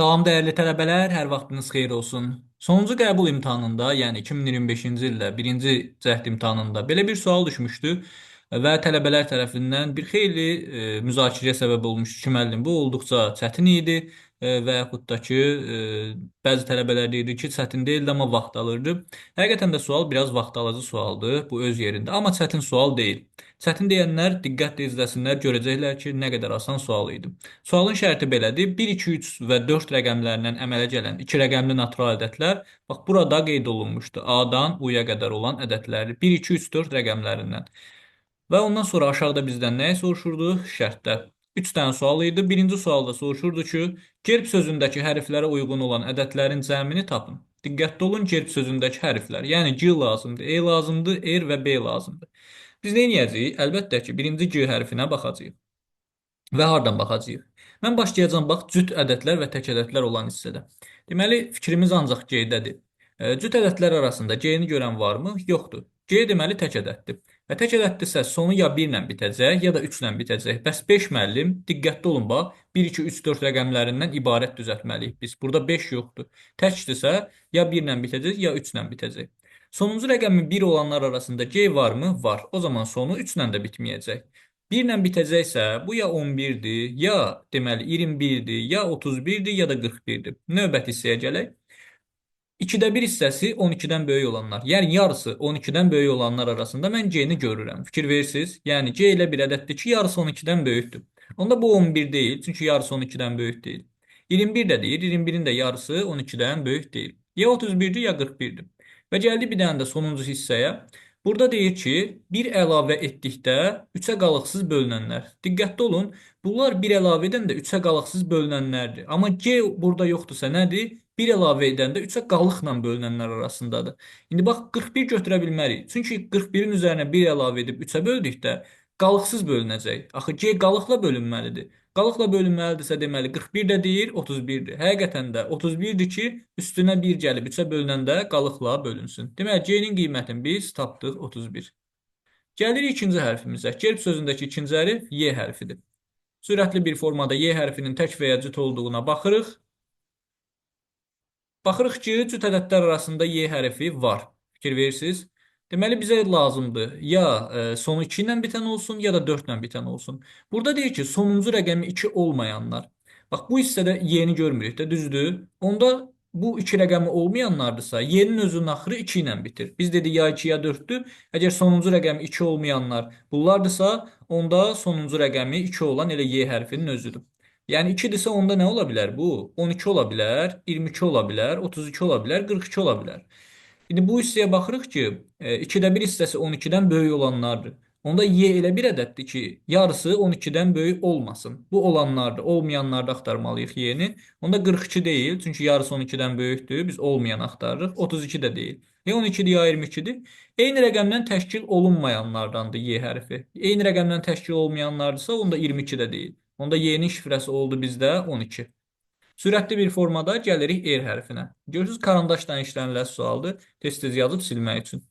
Salam dəyərli tələbələr, hər vaxtınız xeyir olsun. Sonuncu qəbul imtahanında, yəni 2025-ci ildə birinci cəhd imtahanında belə bir sual düşmüşdü və tələbələr tərəfindən bir xeyli müzakirəyə səbəb olmuşdu ki, müəllim, bu olduqca çətin idi və yaxud da ki, bəzi tələbələr deyirdi ki, çətin deyildi, amma vaxt alırdı. Həqiqətən də sual biraz vaxt alıcı sualdır, bu öz yerində, amma çətin sual deyil. Çətin deyənlər diqqətlə izləsinlər, görəcəklər ki, nə qədər asan sual idi. Sualın şərti belədir. 1, 2, 3 və 4 rəqəmlərindən əmələ gələn iki rəqəmli natural ədədlər, bax burada qeyd olunmuşdu. A-dan U-ya qədər olan ədədləri 1, 2, 3, 4 rəqəmlərindən. Və ondan sonra aşağıda bizdən nəyi soruşurdu? Şərtdə. 3 dənə sual idi. Birinci sualda soruşurdu ki, gerb sözündəki hərflərə uyğun olan ədədlərin cəmini tapın. Diqqətli olun gerb sözündəki hərflər. Yəni G lazımdır, E lazımdır, R və B lazımdır. Biz nə edəcəyik? Əlbəttə ki, birinci G hərfinə baxacağıq. Və hardan baxacağıq? Mən başlayacağam bax cüt ədədlər və tək ədədlər olan hissədə. Deməli, fikrimiz ancaq G-dədir. Cüt ədədlər arasında G-ni görən varmı? Yoxdur. G deməli tək ədəddir. Və tək ədəddirsə sonu ya 1 ilə bitəcək, ya da 3 ilə bitəcək. Bəs 5 müəllim, diqqətli olun bax, 1, 2, 3, 4 rəqəmlərindən ibarət düzəltməliyik biz. Burada 5 yoxdur. Təkdirsə ya 1 ilə bitəcək, ya 3 ilə bitəcək. Sonuncu rəqəmin 1 olanlar arasında G varmı? Var. O zaman sonu 3 ilə də bitməyəcək. 1 ilə bitəcəksə, bu ya 11-dir, ya deməli 21-dir, ya 31-dir, ya da 41-dir. Növbəti hissəyə gələk. 2-də 1 hissəsi 12-dən böyük olanlar. Yəni yarısı 12-dən böyük olanlar arasında mən G-ni görürəm. Fikir verirsiniz? Yəni G elə bir ədəddir ki, yarısı 12-dən böyükdür. Onda bu 11 deyil, çünki yarısı 12-dən böyük deyil. 21 də deyir, 21-in də yarısı 12-dən böyük deyil. Ya 31-dir, ya 41-dir. Və gəldi bir dənə də sonuncu hissəyə. Burada deyir ki, 1 əlavə etdikdə 3-ə qalıqsız bölünənlər. Diqqətli olun, bunlar 1 əlavə edəndə 3-ə qalıqsız bölünənlərdir. Amma G burada yoxdursa nədir? 1 əlavə edəndə 3-ə qalıqla bölünənlər arasındadır. İndi bax 41 götürə bilmərik. Çünki 41-in üzərinə 1 əlavə edib 3-ə böldükdə qalıqsız bölünəcək. Axı G qalıqla bölünməlidir. Qalıqla bölünməlidirsə deməli 41 də deyir, 31-dir. Həqiqətən də 31-dir ki, üstünə 1 gəlib 3-ə bölünəndə qalıqla bölünsün. Deməli C-nin qiymətini biz tapdıq 31. Gəlirik ikinci hərfimizə. Gerb sözündəki ikinci hərf Y hərfidir. Sürətli bir formada Y hərfinin tək və ya cüt olduğuna baxırıq. Baxırıq ki, cüt ədədlər arasında Y hərfi var. Fikir verirsiniz? Deməli bizə lazımdır ya sonu 2 ilə bitən olsun, ya da 4 ilə bitən olsun. Burada deyir ki, sonuncu rəqəmi 2 olmayanlar. Bax bu hissədə Y-ni görmürük də, düzdür? Onda bu iki rəqəmi olmayanlardırsa, Y-nin özünün axırı 2 ilə bitir. Biz dedik ya 2 ya 4-dür. Əgər sonuncu rəqəmi 2 olmayanlar bunlardırsa, onda sonuncu rəqəmi 2 olan elə Y hərfinin özüdür. Yəni 2-dirsə onda nə ola bilər bu? 12 ola bilər, 22 ola bilər, 32 ola bilər, 42 ola bilər. İndi bu hissəyə baxırıq ki, 2-də 1 hissəsi 12-dən böyük olanlardır. Onda Y elə bir ədəddir ki, yarısı 12-dən böyük olmasın. Bu olanlardır. Olmayanlarda axtarmalıyıq Y-ni. Onda 42 deyil, çünki yarısı 12-dən böyükdür. Biz olmayan axtarırıq. 32 də deyil. Ya 12-dir, ya 22-dir. Eyni rəqəmdən təşkil olunmayanlardandır Y hərfi. Eyni rəqəmdən təşkil olmayanlardırsa, onda 22 də deyil. Onda Y-nin şifrəsi oldu bizdə 12. Sürətli bir formada gəlirik R hərfinə. Görürsünüz, karandaşla işlənilən sualdır. Tez-tez yazıb silmək üçün.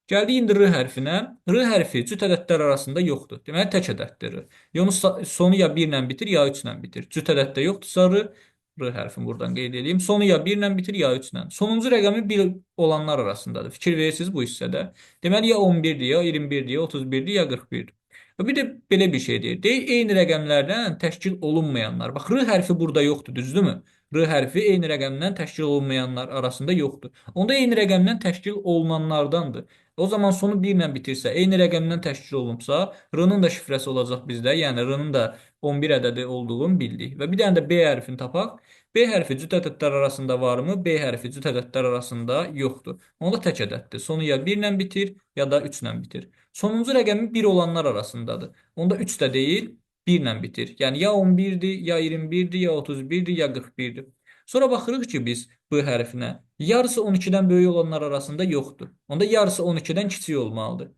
Gəldik indi R hərfinə. R hərfi cüt ədədlər arasında yoxdur. Deməli, tək ədəddir R. Sonu ya 1 ilə bitir, ya 3 ilə bitir. Cüt ədəddə yoxdursa R hərfini buradan qeyd edeyim. Sonu ya 1 ilə bitir, ya 3 ilə. Sonuncu rəqəmi 1 olanlar arasındadır. Fikir verirsiniz bu hissədə. Deməli, ya 11-dir, ya 21-dir, ya 31-dir, ya 41-dir. Və bir də belə bir şey deyir. Deyir, eyni rəqəmlərdən təşkil olunmayanlar. Bax, R hərfi burada yoxdur, düzdürmü? R hərfi eyni rəqəmdən təşkil olunmayanlar arasında yoxdur. Onda eyni rəqəmdən təşkil olunanlardandır. O zaman sonu 1 ilə bitirsə, eyni rəqəmdən təşkil olunubsa, R-nın da şifrəsi olacaq bizdə. Yəni R-nın da 11 ədədi olduğunu bildik. Və bir dənə də B hərfini tapaq. B hərfi cüt ədədlər arasında varmı? B hərfi cüt ədədlər arasında yoxdur. Onda tək ədəddir. Sonu ya 1 ilə bitir, ya da 3 ilə bitir. Sonuncu rəqəmi 1 olanlar arasındadır. Onda 3 də deyil, 1 ilə bitir. Yəni ya 11-dir, ya 21-dir, ya 31-dir, ya 41-dir. Sonra baxırıq ki, biz B hərfinə. Yarısı 12-dən böyük olanlar arasında yoxdur. Onda yarısı 12-dən kiçik olmalıdır.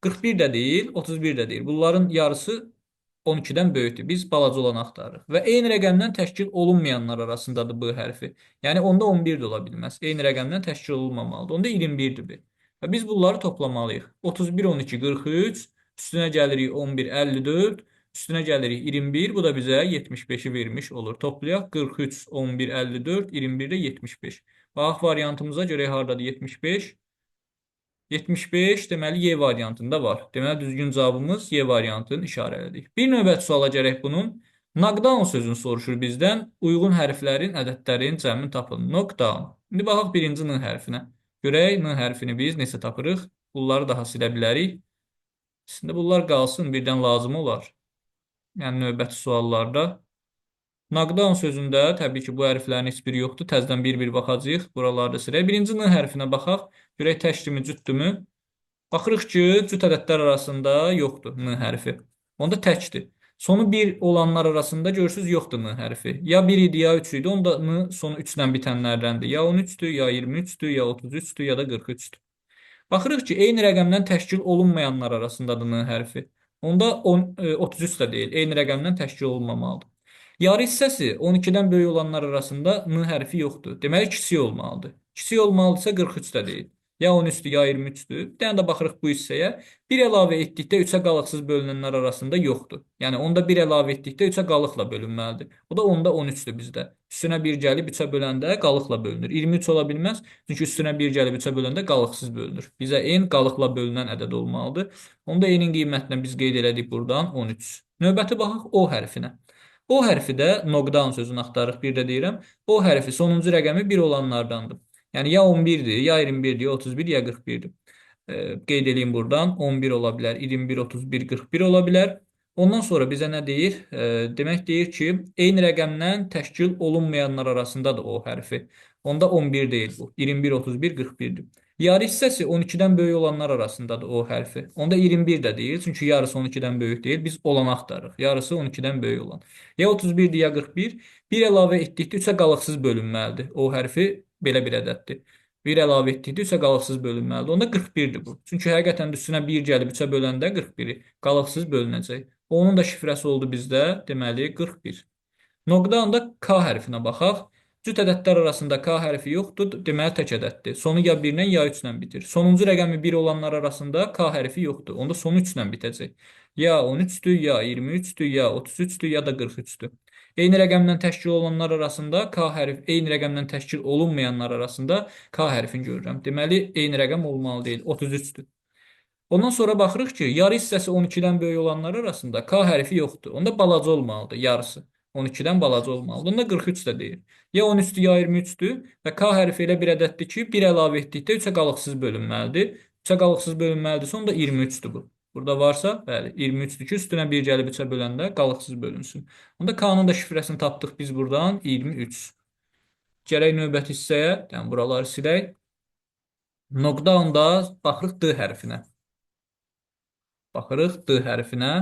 41 də deyil, 31 də deyil. Bunların yarısı 12-dən böyükdür. Biz balaca olanı axtarırıq. Və eyni rəqəmdən təşkil olunmayanlar arasındadır B hərfi. Yəni onda 11 də ola bilməz. Eyni rəqəmdən təşkil olunmamalıdır. Onda 21-dir B. Və biz bunları toplamalıyıq. 31, 12, 43, üstünə gəlirik 11, 54. Üstünə gəlirik 21. Bu da bizə 75-i vermiş olur. Toplayaq 43, 11, 54, 21 də 75. Bax variantımıza görə hardadır 75? 75 deməli Y variantında var. Deməli düzgün cavabımız Y variantını işarələdik. Bir növbəti suala gərək bunun. Knockdown sözünü soruşur bizdən. Uyğun hərflərin, ədədlərin cəmini tapın. Knockdown. İndi baxaq birinci N hərfinə. Görək N hərfini biz necə tapırıq? Bunları daha silə bilərik. İçində bunlar qalsın, birdən lazım olar. Yəni növbəti suallarda. Knockdown sözündə təbii ki, bu hərflərin heç biri yoxdur. Təzədən bir-bir baxacağıq. Buralarda sıraya. Birinci N hərfinə baxaq. Görək təşkimi cütdümü? Baxırıq ki, cüt ədədlər arasında yoxdur N hərfi. Onda təkdir. Sonu 1 olanlar arasında görürsüz yoxdur N hərfi. Ya 1 idi, ya 3 idi. Onda N sonu 3 ilə bitənlərdəndir. Ya 13-dür, ya 23-dür, ya 33-dür, ya da 43-dür. Baxırıq ki, eyni rəqəmdən təşkil olunmayanlar arasındadır N hərfi. Onda 33 də deyil. Eyni rəqəmdən təşkil olunmamalıdır. Yarı hissəsi 12-dən böyük olanlar arasında N hərfi yoxdur. Deməli, kiçik olmalıdır. Kiçik olmalıdırsa 43 də deyil. Ya 13-dür, ya 23-dür. Bir dənə də baxırıq bu hissəyə. 1 əlavə etdikdə 3-ə qalıqsız bölünənlər arasında yoxdur. Yəni, onda 1 əlavə etdikdə 3-ə qalıqla bölünməlidir. O da onda 13-dür bizdə. Üstünə 1 gəlib 3-ə böləndə qalıqla bölünür. 23 ola bilməz. Çünki üstünə 1 gəlib 3-ə böləndə qalıqsız bölünür. Bizə n qalıqla bölünən ədəd olmalıdır. Onda n-in qiymətinə biz qeyd elədik buradan 13. Növbəti baxaq O hərfinə. O hərfi də knockdown sözünü axtarırıq. Bir də deyirəm. O hərfi sonuncu rəqəmi 1 olanlardandır. Yəni ya 11-dir, ya 21-dir, ya 31, ya 41-dir. Qeyd edeyim buradan. 11 ola bilər, 21, 31, 41 ola bilər. Ondan sonra bizə nə deyir? Demək deyir ki, eyni rəqəmdən təşkil olunmayanlar arasındadır O hərfi. Onda 11 deyil bu. 21, 31, 41-dir. Yarı hissəsi 12-dən böyük olanlar arasındadır O hərfi. Onda 21 də deyil. Çünki yarısı 12-dən böyük deyil. Biz olanı axtarırıq. Yarısı 12-dən böyük olan. Ya 31-dir, ya 41. 1 əlavə etdikdə 3-ə qalıqsız bölünməlidir. O hərfi belə bir ədəddir. 1 əlavə etdikdə 3-ə qalıqsız bölünməlidir. Onda 41-dir bu. Çünki həqiqətən də üstünə 1 gəlib 3-ə böləndə 41-i qalıqsız bölünəcək. Onun da şifrəsi oldu bizdə. Deməli 41. Knockdown-da K hərfinə baxaq. Cüt ədədlər arasında K hərfi yoxdur. Deməli tək ədəddir. Sonu ya 1 ilə ya 3 ilə bitir. Sonuncu rəqəmi 1 olanlar arasında K hərfi yoxdur. Onda sonu 3 ilə bitəcək. Ya 13-dür, ya 23-dür, ya 33-dür, ya da 43-dür. Eyni rəqəmdən təşkil olunanlar arasında K hərfi, eyni rəqəmdən təşkil olunmayanlar arasında K hərfini görürəm. Deməli, eyni rəqəm olmalı deyil. 33-dür. Ondan sonra baxırıq ki, yarı hissəsi 12-dən böyük olanlar arasında K hərfi yoxdur. Onda balaca olmalıdır yarısı. 12-dən balaca olmalıdır. Onda 43 də deyil. Ya 13-dür, ya 23-dür və K hərfi elə bir ədəddir ki, 1 əlavə etdikdə 3-ə qalıqsız bölünməlidir. 3-ə qalıqsız bölünməlidirsə, onda 23-dür bu. Burada varsa, bəli, 23-dür ki, üstünə 1 gəlib 3-ə böləndə qalıqsız bölünsün. Onda K-nın da şifrəsini tapdıq biz buradan 23. Gərək növbəti hissəyə, yəni buraları silək. Knockdown-da baxırıq D hərfinə. Baxırıq D hərfinə.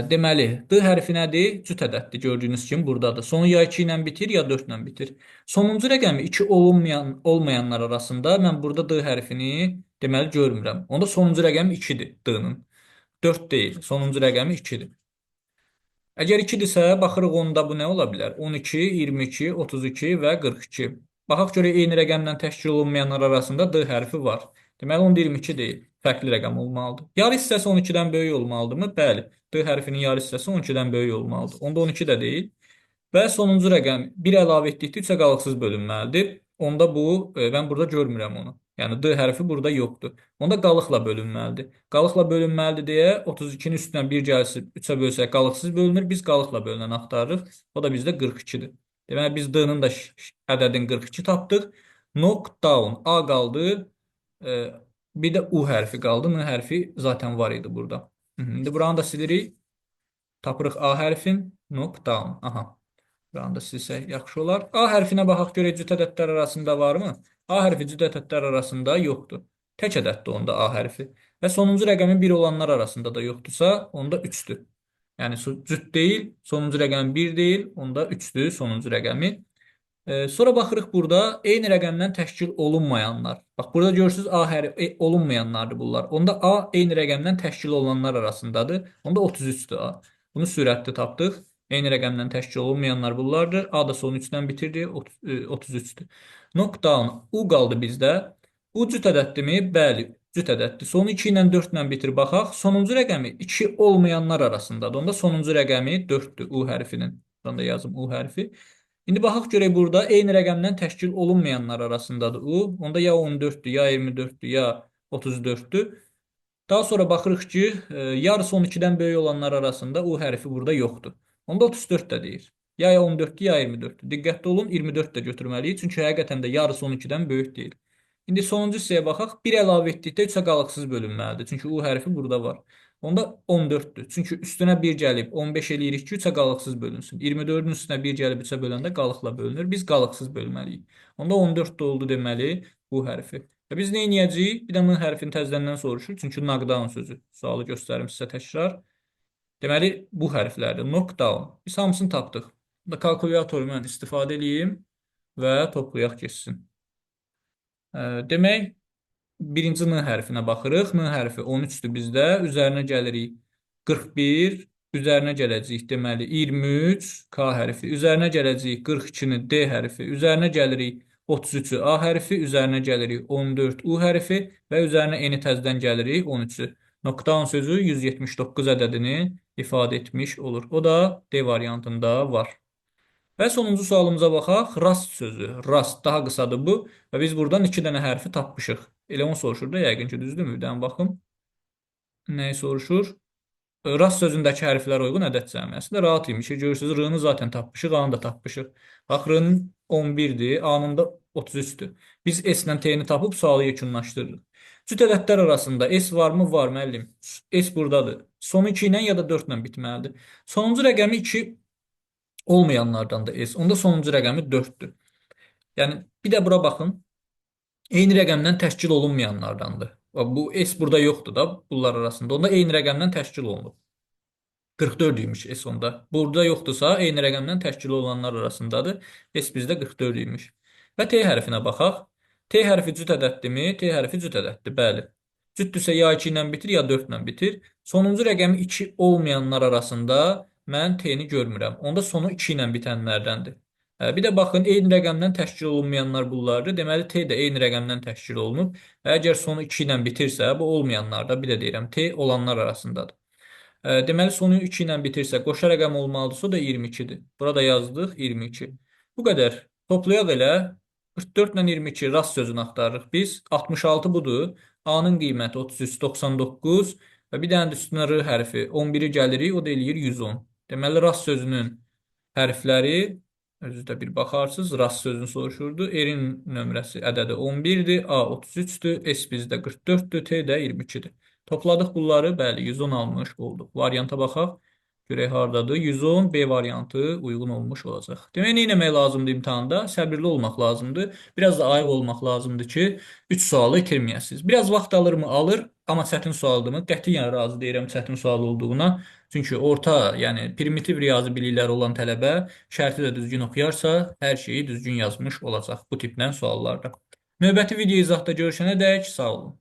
Deməli, D hərfi nədir? Cüt ədəddir. Gördüyünüz kimi buradadır. Sonu ya 2 ilə bitir, ya 4 ilə bitir. Sonuncu rəqəmi 2 olmayanlar arasında mən burada D hərfini deməli görmürəm. Onda sonuncu rəqəm 2-dir D-nın. 4 deyil. Sonuncu rəqəmi 2-dir. Əgər 2-dirsə, baxırıq onda bu nə ola bilər? 12, 22, 32 və 42. Baxaq görək eyni rəqəmdən təşkil olunmayanlar arasında D hərfi var. Deməli, onda 22 deyil. Fərqli rəqəm olmalıdır. Yarı hissəsi 12-dən böyük olmalıdırmı? Bəli. D hərfinin yarı hissəsi 12-dən böyük olmalıdır. Onda 12 də deyil. Və sonuncu rəqəm 1 əlavə etdikdə 3-ə qalıqsız bölünməlidir. Onda bu, mən burada görmürəm onu. Yəni D hərfi burada yoxdur. Onda qalıqla bölünməlidir. Qalıqla bölünməlidir deyə 32-nin üstündən 1 gəlsə 3-ə bölsək qalıqsız bölünür. Biz qalıqla bölünən axtarırıq. O da bizdə 42-dir. Deməli, biz D-nın da ədədini 42 tapdıq. Knockdown A qaldı. Bir də U hərfi qaldı. N hərfi zaten var idi burada. İndi buranı da silirik. Tapırıq A hərfin. Knockdown. Aha. Buranı da silsək yaxşı olar. A hərfinə baxaq görək cüt ədədlər arasında varmı? A hərfi cüt ədədlər arasında yoxdur. Tək ədəddir onda A hərfi. Və sonuncu rəqəmi 1 olanlar arasında da yoxdursa, onda 3-dür. Yəni cüt deyil, sonuncu rəqəmi 1 deyil, onda 3-dür sonuncu rəqəmi. Sonra baxırıq burada eyni rəqəmdən təşkil olunmayanlar. Bax, burada görürsünüz A hərfi olunmayanlardır bunlar. Onda A eyni rəqəmdən təşkil olunanlar arasındadır. Onda 33-dür A. Bunu sürətli tapdıq. Eyni rəqəmdən təşkil olunmayanlar bunlardır. A da son 3-dən bitirdi, 33-dür. Knockdown U qaldı bizdə. U cüt ədəddirmi? Bəli. cüt ədəddir. Sonu 2 ilə 4 ilə bitir baxaq. Sonuncu rəqəmi 2 olmayanlar arasındadır. Onda sonuncu rəqəmi 4-dür U hərfinin. Buradan da yazım U hərfi. İndi baxaq görək burada eyni rəqəmdən təşkil olunmayanlar arasındadır U. Onda ya 14-dür, ya 24-dür, ya 34-dür. Daha sonra baxırıq ki, yarısı 12-dən böyük olanlar arasında U hərfi burada yoxdur. Onda 34 də deyir. Ya 14-dür, ya 24-dür. Diqqətli olun, 24 də götürməliyik. Çünki həqiqətən də yarısı 12-dən böyük deyil. İndi sonuncu hissəyə baxaq. 1 əlavə etdikdə 3-ə qalıqsız bölünməlidir. Çünki U hərfi burada var. Onda 14-dür. Çünki üstünə 1 gəlib 15 eləyirik ki, 3-ə qalıqsız bölünsün. 24-ün üstünə 1 gəlib 3-ə böləndə qalıqla bölünür. Biz qalıqsız bölməliyik. Onda 14 də oldu deməli U hərfi. Biz nə edəcəyik? Bir də M hərfini təzədən soruşur. Çünki knockdown sözü. Sualı göstərim sizə təkrar. Deməli, bu hərflərdir. Knockdown. Biz hamısını tapdıq. Kalkulyatorla istifadə edeyim və toplayaq keçsin. Demək, birinci N hərfinə baxırıq. N hərfi 13-dür bizdə. Üzərinə gəlirik 41. Üzərinə gələcəyik deməli 23 K hərfi. Üzərinə gələcəyik 42-ni D hərfi. Üzərinə gəlirik 33-ü A hərfi. Üzərinə gəlirik 14 U hərfi və üzərinə eni təzədən gəlirik 13-ü. Knockdown sözü 179 ədədini ifadə etmiş olur. O da D variantında var. Və sonuncu sualımıza baxaq. Rast sözü. Rast daha qısadır bu və biz buradan 2 dənə hərfi tapmışıq. Elə onu soruşur da yəqin ki, düzdürmü? Bir dənə baxım. Nəyi soruşur? Rast sözündəki hərflərə uyğun ədəd cəmi. Əslində rahat imiş. Görürsünüz, R-nı zaten tapmışıq, A-nı da tapmışıq. Bax, R-nın 11-dir, A-nın da 33-dür. Biz S-lə T-ni tapıb sualı yekunlaşdırırıq. Cüt ədədlər arasında S varmı? Var, müəllim. S buradadır. Sonu 2 ilə ya da 4 ilə bitməlidir. Sonuncu rəqəmi 2 olmayanlardan da S. Onda sonuncu rəqəmi 4-dür. Yəni, bir də bura baxın. Eyni rəqəmdən təşkil olunmayanlardandır. Bu S burada yoxdur da bunlar arasında. Onda eyni rəqəmdən təşkil olunur. 44 imiş S onda. Burada yoxdursa eyni rəqəmdən təşkil olunanlar arasındadır. S bizdə 44 imiş. Və T hərfinə baxaq. T hərfi cüt ədəddirmi? T hərfi cüt ədəddir, bəli. Cütdürsə ya 2 ilə bitir, ya 4 ilə bitir. Sonuncu rəqəmi 2 olmayanlar arasında mən T-ni görmürəm. Onda sonu 2 ilə bitənlərdəndir. Bir də baxın, eyni rəqəmdən təşkil olunmayanlar bunlardır. Deməli, T də eyni rəqəmdən təşkil olunub. Və əgər sonu 2 ilə bitirsə, bu olmayanlarda, bir də deyirəm, T olanlar arasındadır. Deməli, sonu 2 ilə bitirsə, qoşa rəqəm olmalıdırsa, o da 22-dir. Burada yazdıq 22. Bu qədər. Toplayaq elə. 44 ilə 22 rast sözünü axtarırıq biz. 66 budur. A-nın qiyməti 33, 99 və bir dənə də üstünə R hərfi 11-i gəlirik, o da eləyir 110. Deməli, rast sözünün hərfləri, özünüzdə bir baxarsınız, rast sözünü soruşurdu. R-in nömrəsi ədədi 11-dir, A 33-dür, S bizdə 44-dür, T də 22-dir. Topladıq bunları, bəli, 110 almış olduq. Varianta baxaq, görək haradadır. 110 B variantı uyğun olmuş olacaq. Demək, nə etmək lazımdır imtahanda? Səbirli olmaq lazımdır. Biraz da ayıq olmaq lazımdır ki, 3 sualı itirməyəsiniz. Biraz vaxt alırmı? Alır, amma çətin sualdırmı? Qətiyyən razı deyirəm çətin sual olduğuna. Çünki orta, yəni primitiv riyazi bilikləri olan tələbə şərti də düzgün oxuyarsa, hər şeyi düzgün yazmış olacaq bu tiplə suallarda. Növbəti video izahda görüşənə dək sağ olun.